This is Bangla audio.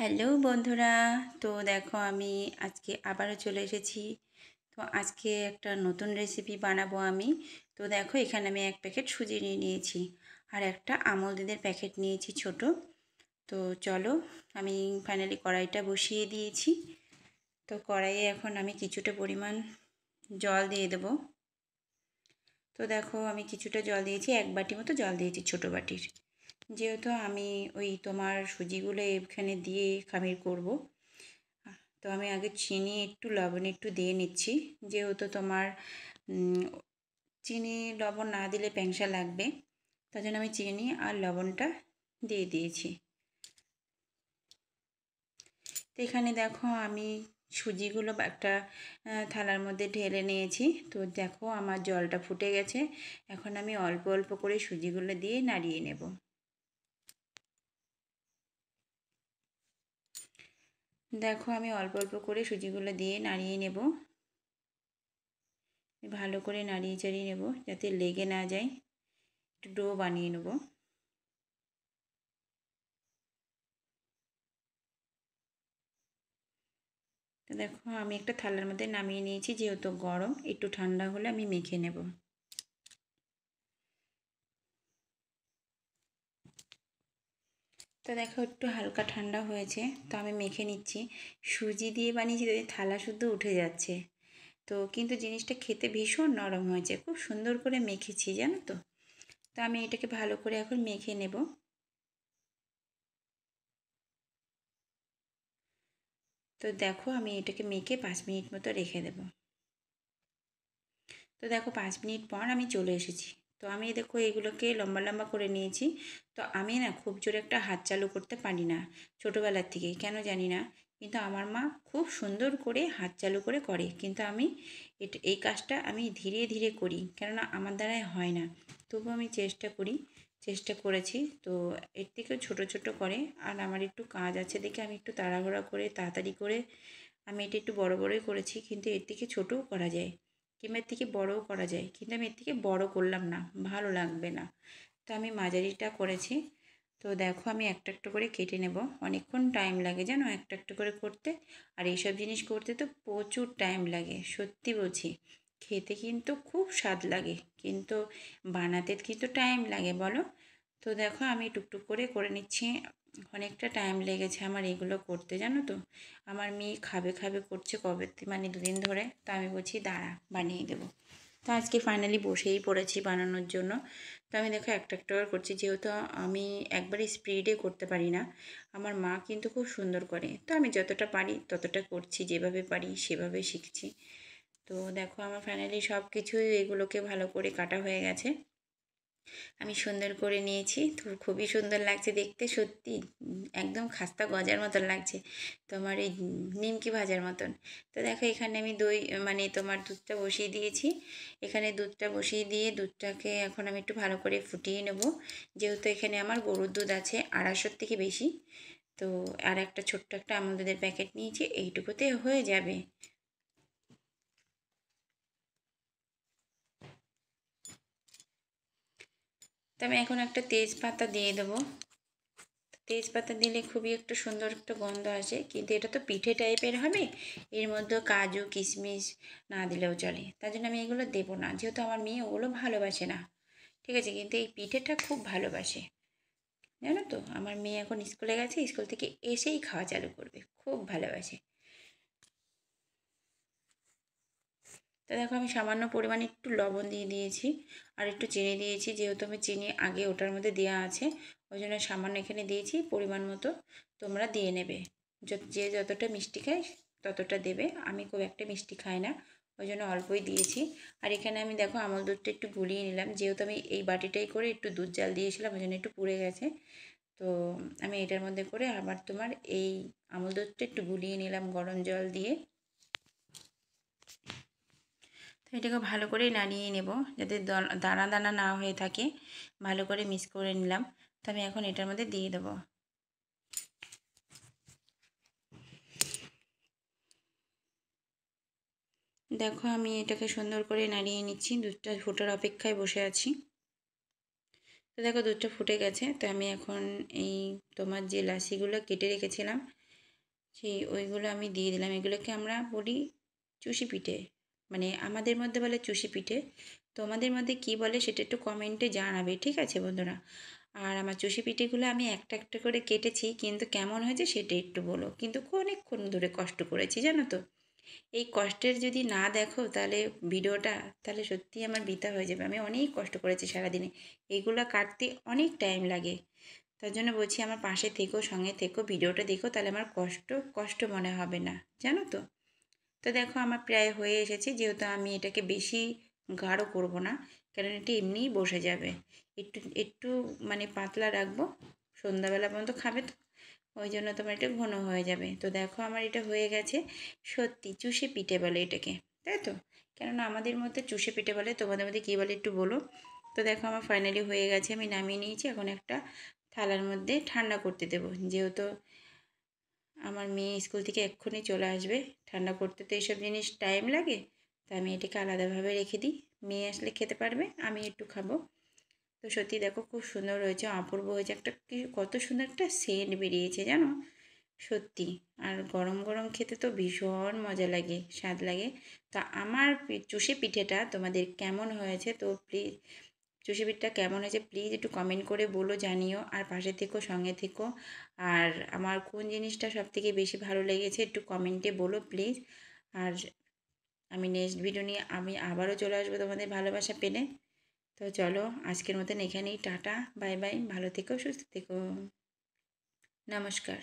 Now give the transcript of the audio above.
হ্যালো বন্ধুরা, তো দেখো আমি আজকে আবারও চলে এসেছি। তো আজকে একটা নতুন রেসিপি বানাবো আমি। তো দেখো এখানে আমি এক প্যাকেট সুজি নিয়ে নিয়েছি আর একটা আমুল দুধের প্যাকেট নিয়েছি ছোট। তো চলো, আমি ফাইনালি কড়াইটা বসিয়ে দিয়েছি। তো কড়াইয়ে এখন আমি কিছুটা পরিমাণ জল দিয়ে দেবো। তো দেখো আমি কিছুটা জল দিয়েছি, এক বাটি মতো জল দিয়েছি ছোটো বাটির। যেহেতু আমি ওই তোমার সুজিগুলো এখানে দিয়ে খামির করব, তো আমি আগে চিনি একটু লবণ একটু দিয়ে নিচ্ছি। যেহেতু তোমার চিনি লবণ না দিলে প্যাংসা লাগবে, তার জন্য আমি চিনি আর লবণটা দিয়ে দিয়েছি। তো এখানে দেখো আমি সুজিগুলো একটা থালার মধ্যে ঢেলে নিয়েছি। তো দেখো আমার জলটা ফুটে গেছে। এখন আমি অল্প অল্প করে সুজিগুলো দিয়ে নাড়িয়ে নেব। দেখো আমি অল্প অল্প করে সুজিগুলো দিয়ে নাড়িয়ে নেব। ভালো করে নাড়িয়ে চাড়িয়ে নেব যাতে লেগে না যায়। একটু ডো বানিয়ে নেব। তো দেখো আমি একটা থালার মধ্যে নামিয়ে নিয়েছি, যেহেতু গরম একটু ঠান্ডা হলে আমি মেখে নেব। তো দেখো একটু হালকা ঠান্ডা হয়েছে, তো আমি মেখে নিচ্ছি। সুজি দিয়ে বানিয়েছি তাই থালা শুদ্ধ উঠে যাচ্ছে। তো কিন্তু জিনিসটা খেতে ভীষণ নরম হয়েছে, খুব সুন্দর করে মেখেছি জানো তো। তো আমি এটাকে ভালো করে এখন মেখে নেব। তো দেখো আমি এটাকে মেখে 5 মিনিট মতো রেখে দেবো। তো দেখো 5 মিনিট পর আমি চলে এসেছি। তো আমি দেখো এগুলোকে লম্বা লম্বা করে নিয়েছি। তো আমি না খুব জোরে একটা হাত চালু করতে পারি না ছোটোবেলার থেকেই, কেন জানি না। কিন্তু আমার মা খুব সুন্দর করে হাত চালু করে করে, কিন্তু আমি এই কাজটা আমি ধীরে ধীরে করি, কেননা আমার দ্বারাই হয় না। তবু আমি চেষ্টা করেছি। তো এর থেকেও ছোটো ছোটো করে, আর আমার একটু কাজ আছে দেখে আমি একটু তাড়াহুড়া করে তাড়াতাড়ি করে আমি এটা একটু বড় বড়ই করেছি, কিন্তু এর থেকে ছোটও করা যায় কিংবা এর থেকে বড়ও করা যায়, কিন্তু আমি এর থেকে বড় করলাম না, ভালো লাগবে না। তো আমি মাঝারিটা করেছি। তো দেখো আমি একটা একটা করে কেটে নেব। অনেকক্ষণ টাইম লাগে জানো একটা একটা করে করতে, আর এইসব জিনিস করতে তো প্রচুর টাইম লাগে, সত্যি বলছি। খেতে কিন্তু খুব স্বাদ লাগে, কিন্তু বানাতে কিন্তু টাইম লাগে বলো। তো দেখো আমি টুকটুক করে করে নিচ্ছি। অনেকটা টাইম লেগেছে আমার এগুলো করতে জানো তো। আমার মেয়ে খাবে খাবে করছে কবে মানে 2 দিন ধরে, তো আমি বলছি দাঁড়া বানিয়ে দেবো। তো আজকে ফাইনালি বসেই পড়েছি বানানোর জন্য। তো আমি দেখো একটা একটা করে করছি, যেহেতু আমি একবারে স্পিডে করতে পারি না। আমার মা কিন্তু খুব সুন্দর করে, তো আমি যতটা পারি ততটা করছি, যেভাবে পারি সেভাবে শিখছি। তো দেখো আমার ফাইনালি সব কিছুই এগুলোকে ভালো করে কাটা হয়ে গেছে। আমি সুন্দর করে নিয়েছি, তো খুবই সুন্দর লাগছে দেখতে সত্যি। একদম খাস্তা গজার মতন লাগছে, তোমার এই নিমকি ভাজার মতন। তো দেখো এখানে আমি দই মানে তোমার দুধটা বসিয়ে দিয়েছি। এখানে দুধটা বসিয়ে দিয়ে দুধটাকে এখন আমি একটু ভালো করে ফুটিয়ে নেব। যেহেতু এখানে আমার গরুর দুধ আছে 250 থেকে বেশি। তো আর একটা ছোট্ট একটা আমুল দুধের প্যাকেট নিয়েছি, এইটুকুতে হয়ে যাবে। তো আমি এখন একটা তেজপাতা দিয়ে দেবো। তেজপাতা দিলে খুবই একটা সুন্দর একটা গন্ধ আসে, কিন্তু এটা তো পিঠে টাইপের হবে। এর মধ্যে কাজু কিশমিশ না দিলেও চলে, তার জন্য আমি এগুলো দেবো না, যেহেতু আমার মেয়ে ওগুলো ভালোবাসে না। ঠিক আছে, কিন্তু এই পিঠেটা খুব ভালোবাসে জানো তো। আমার মেয়ে এখন স্কুলে গেছে, স্কুল থেকে এসেই খাওয়া চালু করবে, খুব ভালোবাসে। তো দেখো আমি সামান্য পরিমাণে একটু লবণ দিয়ে দিয়েছি আর একটু চিনি দিয়েছি, যেহেতু আমি চিনি আগে ওটার মধ্যে দেওয়া আছে, ওই জন্য সামান্য এখানে দিয়েছি পরিমাণ মতো। তোমরা দিয়ে নেবে, যে যতটা মিষ্টি খায় ততটা দেবে। আমি খুব একটা মিষ্টি খাই না, ওই জন্য অল্পই দিয়েছি। আর এখানে আমি দেখো আমুল দুধটা একটু গুলিয়ে নিলাম, যেহেতু আমি এই বাটিটাই করে একটু দুধ জাল দিয়েছিলাম, ওই জন্য একটু পুড়ে গেছে। তো আমি এটার মধ্যে করে আবার তোমার এই আমুল দুধটা একটু গুলিয়ে নিলাম গরম জল দিয়ে। তো এটাকে ভালো করে নাড়িয়ে নেব, যাতে দানা দানা না হয়ে থাকে। ভালো করে মিক্স করে নিলাম। তো আমি এখন এটার মধ্যে দিয়ে দেবো। দেখো আমি এটাকে সুন্দর করে নাড়িয়ে নিচ্ছি, দুধটা ফোটার অপেক্ষায় বসে আছি। তো দেখো দুধটা ফুটে গেছে, তো আমি এখন এই তোমার যে লাসিগুলো কেটে রেখেছিলাম সেই ওইগুলো আমি দিয়ে দিলাম। এগুলোকে আমরা বলি চুষি পিঠে, মানে আমাদের মধ্যে বলে চুষি পিঠে। তোমাদের মধ্যে কী বলে সেটা একটু কমেন্টে জানাবে, ঠিক আছে বন্ধুরা? আর আমার চুষি পিঠেগুলো আমি একটা একটা করে কেটেছি, কিন্তু কেমন হয়েছে সেটা একটু বলো। কিন্তু অনেকক্ষণ ধরে কষ্ট করেছি, জানো তো। এই কষ্টের যদি না দেখো তাহলে ভিডিওটা, তাহলে সত্যিই আমার বৃথা হয়ে যাবে। আমি অনেক কষ্ট করেছি সারাদিনে, এইগুলো কাটতে অনেক টাইম লাগে। তার জন্য বলছি আমার পাশে থেকো, সঙ্গে থেকো, ভিডিওটা দেখো, তাহলে আমার কষ্ট কষ্ট মনে হবে না, জানো তো। তো দেখো আমার প্রায় হয়ে এসেছে, যেহেতু আমি এটাকে বেশি গাঢ় করব না, কারণ এটা এমনিই বসে যাবে। একটু একটু মানে পাতলা রাখবো, সন্ধ্যাবেলা পর্যন্ত খাবে তো, ওই জন্য তোমার এটা ঘন হয়ে যাবে। তো দেখো আমার এটা হয়ে গেছে। সত্যি চুষে পিঠে বলে এটাকে, তাই তো? কেননা আমাদের মধ্যে চুষে পিঠে বলে, তোমাদের মধ্যে কী বলে একটু বলো। তো দেখো আমার ফাইনালি হয়ে গেছে, আমি নামিয়ে নিয়েছি। এখন একটা থালার মধ্যে ঠান্ডা করতে দেবো, যেহেতু আমার মেয়ে স্কুল থেকে এক্ষুনি চলে আসবে। ঠান্ডা করতে তো এইসব জিনিস টাইম লাগে, তা আমি এটাকে আলাদাভাবে রেখে দিই। মেয়ে আসলে খেতে পারবে, আমি একটু খাবো। তো সত্যি দেখো খুব সুন্দর হয়েছে, অপূর্ব হয়েছে। একটা কি কত সুন্দর একটা সেন্ট বেরিয়েছে জানো, সত্যি। আর গরম গরম খেতে তো ভীষণ মজা লাগে, স্বাদ লাগে। তা আমার চুষে পিঠেটা তোমাদের কেমন হয়েছে, তো প্লিজ চুষি পিঠটা কেমন হয়েছে প্লিজ একটু কমেন্ট করে বলো, জানিও। আর পাশে থেকো, সঙ্গে থেকো। আর আমার কোন জিনিসটা সবথেকে বেশি ভালো লেগেছে একটু কমেন্টে বলো প্লিজ। আর আমি নেক্সট ভিডিও নিয়ে আমি আবারও চলে আসবো তোমাদের ভালোবাসা পেলে। তো চলো আজকের মতন এখানেই টাটা, বাই বাই, ভালো থেকো, সুস্থ থেকো, নমস্কার।